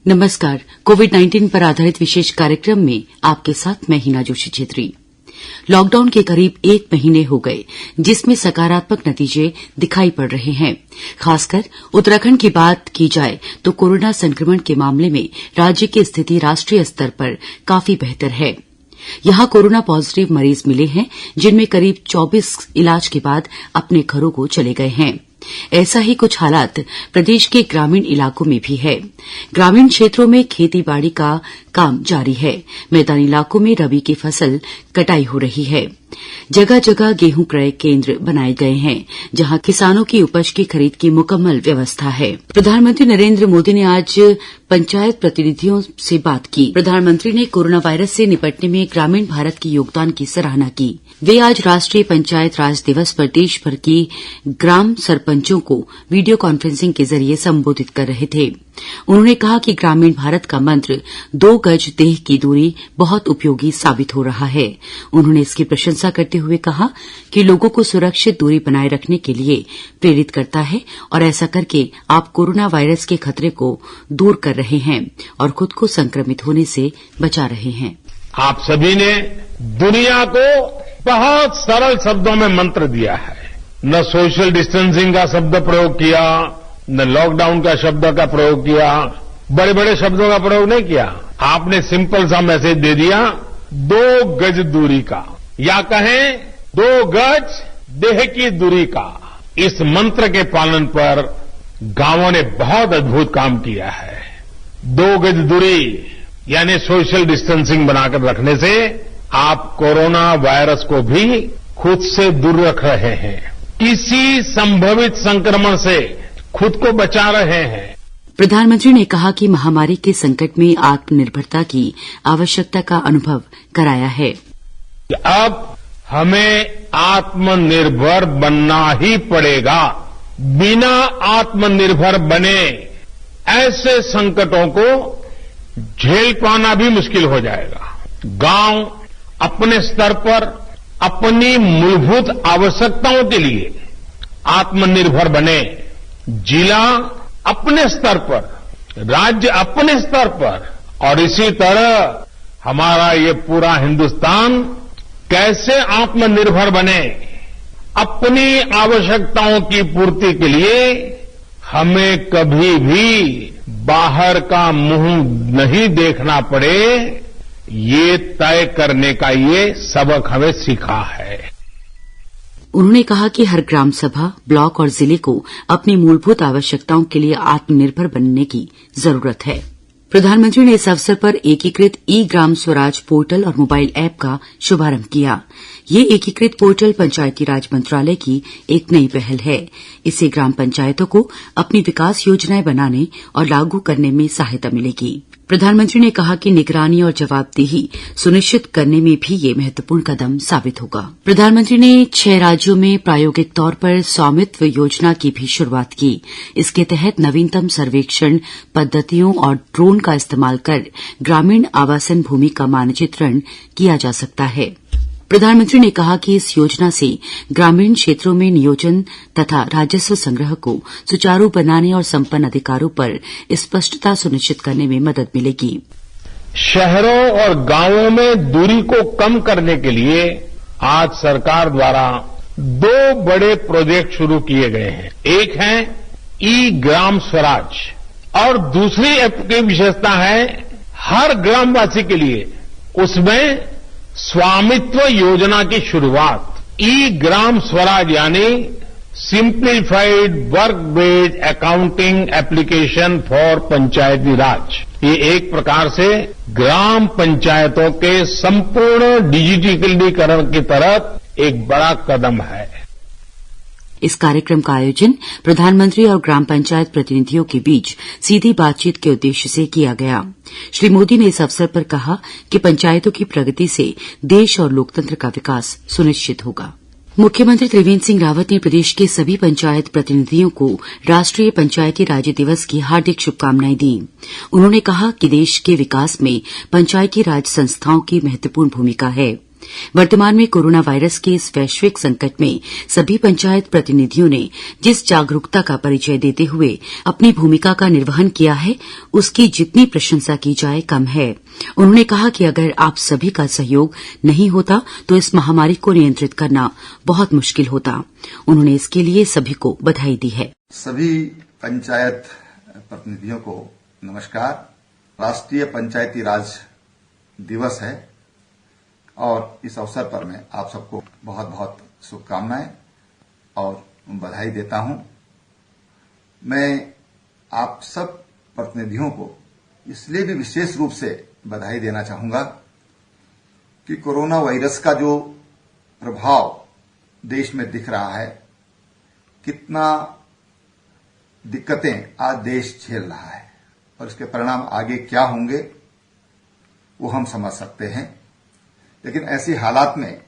नमस्कार। कोविड-19 पर आधारित विशेष कार्यक्रम में आपके साथ मैं हिना जोशी छेत्री। लॉकडाउन के करीब 1 महीने हो गए, जिसमें सकारात्मक नतीजे दिखाई पड़ रहे हैं। खासकर उत्तराखंड की बात की जाए तो कोरोना संक्रमण के मामले में राज्य की स्थिति राष्ट्रीय स्तर पर काफी बेहतर है। यहां कोरोना पॉजिटिव मरीज मिले हैं, जिनमें करीब 24 इलाज के बाद अपने घरों को चले गए हैं। ऐसा ही कुछ हालात प्रदेश के ग्रामीण इलाकों में भी है। ग्रामीण क्षेत्रों में खेती बाड़ी का काम जारी है। मैदानी इलाकों में रबी की फसल कटाई हो रही है। जगह जगह गेहूं क्रय केंद्र बनाए गए हैं, जहां किसानों की उपज की खरीद की मुकम्मल व्यवस्था है। प्रधानमंत्री नरेंद्र मोदी ने आज पंचायत प्रतिनिधियों से बात की। प्रधानमंत्री ने कोरोना वायरस से निपटने में ग्रामीण भारत के योगदान की सराहना की। वे आज राष्ट्रीय पंचायत राज दिवस पर देश भर की ग्राम सरपंचों को वीडियो कॉन्फ्रेंसिंग के जरिए संबोधित कर रहे थे। उन्होंने कहा कि ग्रामीण भारत का मंत्र 2 गज देह की दूरी बहुत उपयोगी साबित हो रहा है। उन्होंने इसकी प्रशंसा करते हुए कहा कि लोगों को सुरक्षित दूरी बनाए रखने के लिए प्रेरित करता है और ऐसा करके आप कोरोना वायरस के खतरे को दूर कर रहे हैं और खुद को संक्रमित होने से बचा रहे हैं। आप सभी ने दुनिया को बहुत सरल शब्दों में मंत्र दिया है। न सोशल डिस्टेंसिंग का शब्द प्रयोग किया, न लॉकडाउन का शब्द का प्रयोग किया, बड़े बड़े शब्दों का प्रयोग नहीं किया। आपने सिंपल सा मैसेज दे दिया 2 गज दूरी का, या कहें 2 गज देह की दूरी का। इस मंत्र के पालन पर गांवों ने बहुत अद्भुत काम किया है। 2 गज दूरी यानी सोशल डिस्टेंसिंग बनाकर रखने से आप कोरोना वायरस को भी खुद से दूर रख रहे हैं, किसी संभावित संक्रमण से खुद को बचा रहे हैं। प्रधानमंत्री ने कहा कि महामारी के संकट में आत्मनिर्भरता की आवश्यकता का अनुभव कराया है। अब हमें आत्मनिर्भर बनना ही पड़ेगा। बिना आत्मनिर्भर बने ऐसे संकटों को झेल पाना भी मुश्किल हो जाएगा। गांव अपने स्तर पर अपनी मूलभूत आवश्यकताओं के लिए आत्मनिर्भर बने, जिला अपने स्तर पर, राज्य अपने स्तर पर, और इसी तरह हमारा ये पूरा हिंदुस्तान कैसे आत्मनिर्भर बने। अपनी आवश्यकताओं की पूर्ति के लिए हमें कभी भी बाहर का मुंह नहीं देखना पड़े, ये तय करने का ये सबक हमें सीखा है। उन्होंने कहा कि हर ग्राम सभा, ब्लॉक और जिले को अपनी मूलभूत आवश्यकताओं के लिए आत्मनिर्भर बनने की जरूरत है। प्रधानमंत्री ने इस अवसर पर एकीकृत ई ग्राम स्वराज पोर्टल और मोबाइल ऐप का शुभारंभ किया। ये एकीकृत पोर्टल पंचायती राज मंत्रालय की एक नई पहल है। इससे ग्राम पंचायतों को अपनी विकास योजनाएं बनाने और लागू करने में सहायता मिलेगी। प्रधानमंत्री ने कहा कि निगरानी और जवाबदेही सुनिश्चित करने में भी ये महत्वपूर्ण कदम साबित होगा। प्रधानमंत्री ने 6 राज्यों में प्रायोगिक तौर पर स्वामित्व योजना की भी शुरूआत की। इसके तहत नवीनतम सर्वेक्षण पद्धतियों और ड्रोन का इस्तेमाल कर ग्रामीण आवासन भूमि का मानचित्रण किया जा सकता है। प्रधानमंत्री ने कहा कि इस योजना से ग्रामीण क्षेत्रों में नियोजन तथा राजस्व संग्रह को सुचारू बनाने और संपन्न अधिकारों पर स्पष्टता सुनिश्चित करने में मदद मिलेगी। शहरों और गांवों में दूरी को कम करने के लिए आज सरकार द्वारा 2 बड़े प्रोजेक्ट शुरू किए गए हैं। एक है ई ग्राम स्वराज और दूसरी ऐप की विशेषता है हर ग्रामवासी के लिए उसमें स्वामित्व योजना की शुरुआत। ई ग्राम स्वराज यानी simplified work based accounting application for Panchayati Raj. ये एक प्रकार से ग्राम पंचायतों के संपूर्ण डिजिटलीकरण की तरफ एक बड़ा कदम है। इस कार्यक्रम का आयोजन प्रधानमंत्री और ग्राम पंचायत प्रतिनिधियों के बीच सीधी बातचीत के उद्देश्य से किया गया। श्री मोदी ने इस अवसर पर कहा कि पंचायतों की प्रगति से देश और लोकतंत्र का विकास सुनिश्चित होगा। मुख्यमंत्री त्रिवेंद्र सिंह रावत ने प्रदेश के सभी पंचायत प्रतिनिधियों को राष्ट्रीय पंचायती राज दिवस की हार्दिक शुभकामनाएं दी। उन्होंने कहा कि देश के विकास में पंचायती राज संस्थाओं की महत्वपूर्ण भूमिका है। वर्तमान में कोरोना वायरस के इस वैश्विक संकट में सभी पंचायत प्रतिनिधियों ने जिस जागरूकता का परिचय देते हुए अपनी भूमिका का निर्वहन किया है, उसकी जितनी प्रशंसा की जाए कम है। उन्होंने कहा कि अगर आप सभी का सहयोग नहीं होता तो इस महामारी को नियंत्रित करना बहुत मुश्किल होता। उन्होंने इसके लिए सभी को बधाई दी है। सभी पंचायत प्रतिनिधियों को नमस्कार। राष्ट्रीय पंचायती राज दिवस है और इस अवसर पर मैं आप सबको बहुत बहुत शुभकामनाएं और बधाई देता हूं। मैं आप सब प्रतिनिधियों को इसलिए भी विशेष रूप से बधाई देना चाहूंगा कि कोरोना वायरस का जो प्रभाव देश में दिख रहा है, कितना दिक्कतें आज देश झेल रहा है और इसके परिणाम आगे क्या होंगे वो हम समझ सकते हैं। लेकिन ऐसी हालात में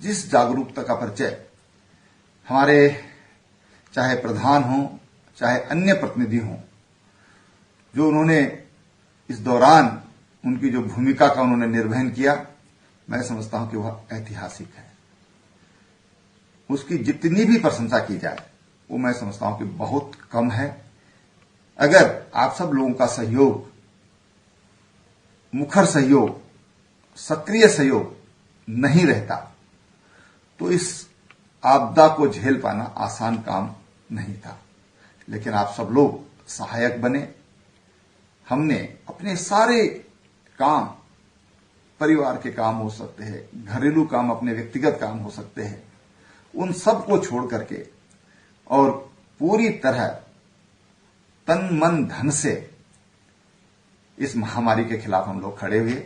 जिस जागरूकता का परिचय हमारे चाहे प्रधान हो चाहे अन्य प्रतिनिधि हो, जो उन्होंने इस दौरान उनकी जो भूमिका का उन्होंने निर्वहन किया, मैं समझता हूं कि वह ऐतिहासिक है। उसकी जितनी भी प्रशंसा की जाए वो मैं समझता हूं कि बहुत कम है। अगर आप सब लोगों का सहयोग, मुखर सहयोग, सक्रिय सहयोग नहीं रहता तो इस आपदा को झेल पाना आसान काम नहीं था। लेकिन आप सब लोग सहायक बने। हमने अपने सारे काम, परिवार के काम हो सकते हैं, घरेलू काम, अपने व्यक्तिगत काम हो सकते हैं, उन सब को छोड़ करके और पूरी तरह तन मन धन से इस महामारी के खिलाफ हम लोग खड़े हुए।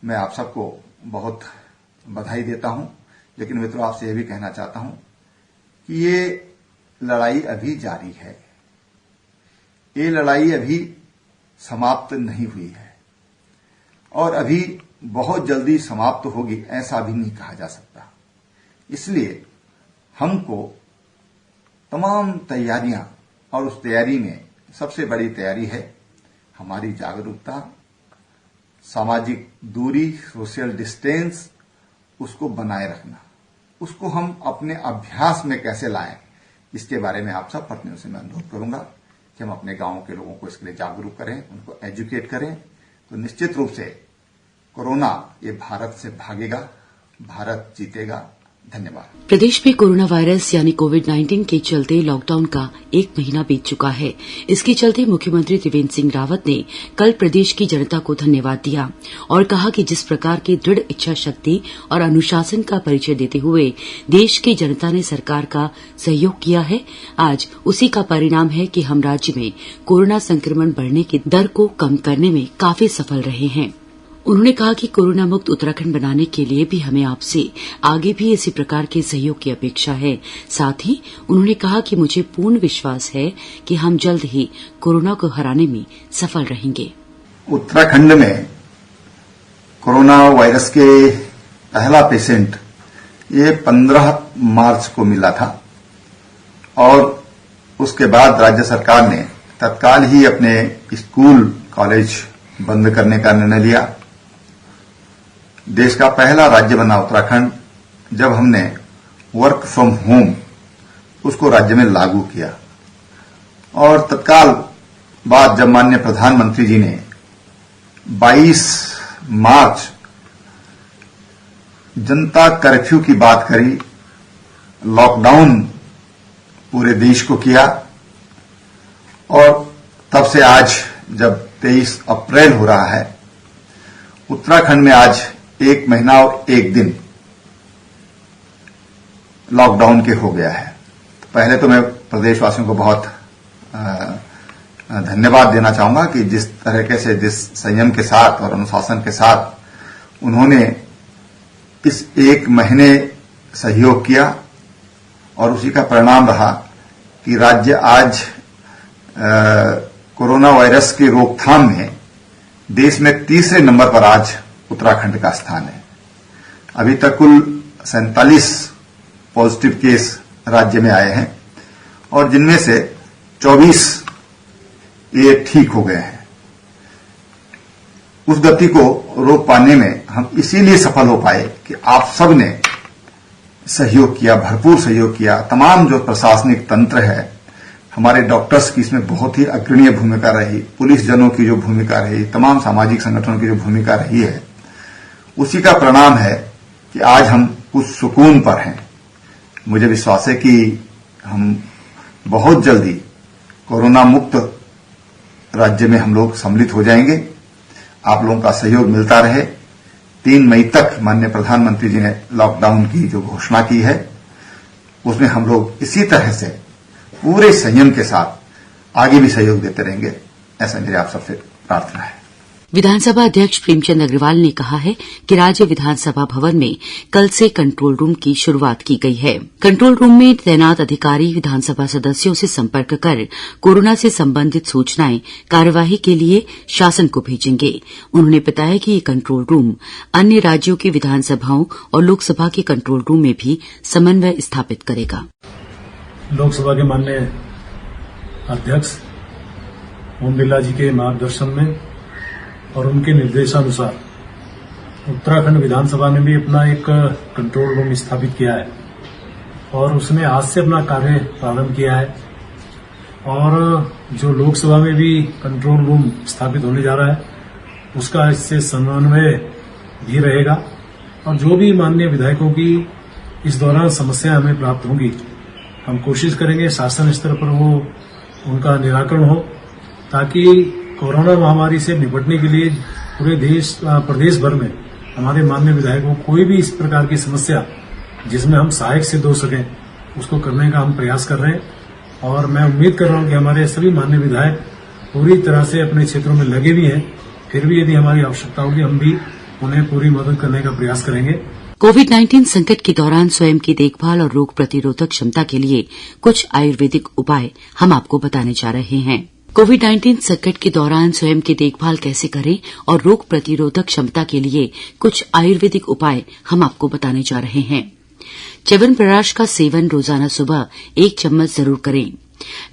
मैं आप सबको बहुत बधाई देता हूं। लेकिन मित्रों, आपसे यह भी कहना चाहता हूं कि ये लड़ाई अभी जारी है। ये लड़ाई अभी समाप्त नहीं हुई है और अभी बहुत जल्दी समाप्त होगी ऐसा भी नहीं कहा जा सकता। इसलिए हमको तमाम तैयारियां, और उस तैयारी में सबसे बड़ी तैयारी है हमारी जागरूकता, सामाजिक दूरी, सोशल डिस्टेंस, उसको बनाए रखना। उसको हम अपने अभ्यास में कैसे लाएं, इसके बारे में आप सब प्रतिनिधियों से मैं अनुरोध करूंगा कि हम अपने गांवों के लोगों को इसके लिए जागरूक करें, उनको एजुकेट करें। तो निश्चित रूप से कोरोना ये भारत से भागेगा, भारत जीतेगा। धन्यवाद। प्रदेश में कोरोना वायरस यानी कोविड-19 के चलते लॉकडाउन का 1 महीना बीत चुका है। इसके चलते मुख्यमंत्री त्रिवेंद्र सिंह रावत ने कल प्रदेश की जनता को धन्यवाद दिया और कहा कि जिस प्रकार की दृढ़ इच्छा शक्ति और अनुशासन का परिचय देते हुए देश की जनता ने सरकार का सहयोग किया है, आज उसी का परिणाम है कि हम राज्य में कोरोना संक्रमण बढ़ने की दर को कम करने में काफी सफल रहे हैं। उन्होंने कहा कि कोरोना मुक्त उत्तराखंड बनाने के लिए भी हमें आपसे आगे भी इसी प्रकार के सहयोग की अपेक्षा है। साथ ही उन्होंने कहा कि मुझे पूर्ण विश्वास है कि हम जल्द ही कोरोना को हराने में सफल रहेंगे। उत्तराखंड में कोरोना वायरस के पहला पेशेंट ये 15 मार्च को मिला था और उसके बाद राज्य सरकार ने तत्काल ही अपने स्कूल कॉलेज बंद करने का निर्णय लिया। देश का पहला राज्य बना उत्तराखंड जब हमने वर्क फ्रॉम होम उसको राज्य में लागू किया और तत्काल बाद जब माननीय प्रधानमंत्री जी ने 22 मार्च जनता कर्फ्यू की बात करी, लॉकडाउन पूरे देश को किया और तब से आज जब 23 अप्रैल हो रहा है, उत्तराखंड में आज 1 महीना और 1 दिन लॉकडाउन के हो गया है। तो पहले तो मैं प्रदेशवासियों को बहुत धन्यवाद देना चाहूंगा कि जिस तरीके से, जिस संयम के साथ और अनुशासन के साथ उन्होंने इस 1 महीने सहयोग किया और उसी का परिणाम रहा कि राज्य आज कोरोना वायरस की रोकथाम में देश में तीसरे नंबर पर आज उत्तराखंड का स्थान है। अभी तक कुल 47 पॉजिटिव केस राज्य में आए हैं और जिनमें से 24 ये ठीक हो गए हैं। उस गति को रोक पाने में हम इसीलिए सफल हो पाए कि आप सब ने सहयोग किया, भरपूर सहयोग किया। तमाम जो प्रशासनिक तंत्र है, हमारे डॉक्टर्स की इसमें बहुत ही अग्रणीय भूमिका रही, पुलिस जनों की जो भूमिका रही, तमाम सामाजिक संगठनों की जो भूमिका रही है, उसी का परिणाम है कि आज हम कुछ सुकून पर हैं। मुझे विश्वास है कि हम बहुत जल्दी कोरोना मुक्त राज्य में हम लोग सम्मिलित हो जाएंगे। आप लोगों का सहयोग मिलता रहे। 3 मई तक माननीय प्रधानमंत्री जी ने लॉकडाउन की जो घोषणा की है, उसमें हम लोग इसी तरह से पूरे संयम के साथ आगे भी सहयोग देते रहेंगे, ऐसा मेरी आप सबसे प्रार्थना है। विधानसभा अध्यक्ष प्रेमचंद अग्रवाल ने कहा है कि राज्य विधानसभा भवन में कल से कंट्रोल रूम की शुरूआत की गई है। कंट्रोल रूम में तैनात अधिकारी विधानसभा सदस्यों से संपर्क कर कोरोना से संबंधित सूचनाएं कार्यवाही के लिए शासन को भेजेंगे। उन्होंने बताया कि ये कंट्रोल रूम अन्य राज्यों की विधानसभाओं और लोकसभा के कंट्रोल रूम में भी समन्वय स्थापित करेगा। लोकसभा के माननीय अध्यक्ष ओम बिरला जी के मार्गदर्शन में और उनके निर्देशानुसार उत्तराखंड विधानसभा ने भी अपना एक कंट्रोल रूम स्थापित किया है और उसने आज से अपना कार्य प्रारंभ किया है। और जो लोकसभा में भी कंट्रोल रूम स्थापित होने जा रहा है, उसका इससे समन्वय भी रहेगा। और जो भी माननीय विधायकों की इस दौरान समस्याएं हमें प्राप्त होंगी, हम कोशिश करेंगे शासन स्तर पर वो उनका निराकरण हो, ताकि कोरोना महामारी से निपटने के लिए पूरे प्रदेश भर में हमारे माननीय विधायकों को कोई भी इस प्रकार की समस्या जिसमें हम सहायक सिद्ध हो सकें, उसको करने का हम प्रयास कर रहे हैं। और मैं उम्मीद कर रहा हूं कि हमारे सभी माननीय विधायक पूरी तरह से अपने क्षेत्रों में लगे भी हैं। फिर भी यदि हमारी आवश्यकता होगी, हम भी उन्हें पूरी मदद करने का प्रयास करेंगे। कोविड-19 संकट के दौरान स्वयं की देखभाल और रोग प्रतिरोधक क्षमता के लिए कुछ आयुर्वेदिक उपाय हम आपको बताने जा रहे हैं। कोविड-19 संकट के दौरान स्वयं की देखभाल कैसे करें और रोग प्रतिरोधक क्षमता के लिए कुछ आयुर्वेदिक उपाय हम आपको बताने जा रहे हैं। च्यवनप्राश का सेवन रोजाना सुबह 1 चम्मच जरूर करें।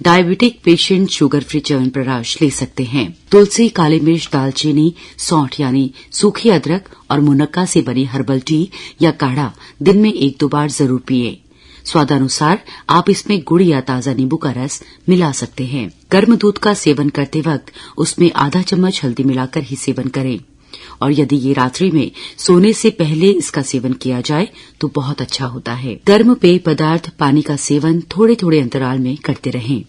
Diabetic patient sugar free chyawanprash ले सकते हैं। तुलसी, काली मिर्च, दालचीनी, सौंठ यानी सूखी अदरक और मुनक्का से बनी हर्बल टी या काढ़ा दिन में 1-2 बार जरूर पिएं। स्वादानुसार आप इसमें गुड़ या ताजा नींबू का रस मिला सकते हैं। गर्म दूध का सेवन करते वक्त उसमें आधा चम्मच हल्दी मिलाकर ही सेवन करें। और यदि ये रात्रि में सोने से पहले इसका सेवन किया जाए तो बहुत अच्छा होता है। गर्म पेय पदार्थ, पानी का सेवन थोड़े थोड़े अंतराल में करते रहें।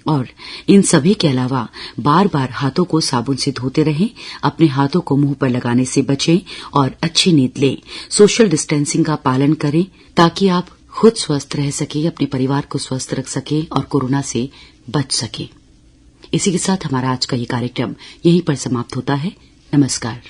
और इन सभी के अलावा बार बार हाथों को साबुन से धोते रहें। अपने हाथों को मुंह पर लगाने से बचें और अच्छी नींद लें। सोशल डिस्टेंसिंग का पालन करें ताकि आप खुद स्वस्थ रह सके, अपने परिवार को स्वस्थ रख सके और कोरोना से बच सके। इसी के साथ हमारा आज का ये कार्यक्रम यहीं पर समाप्त होता है। नमस्कार।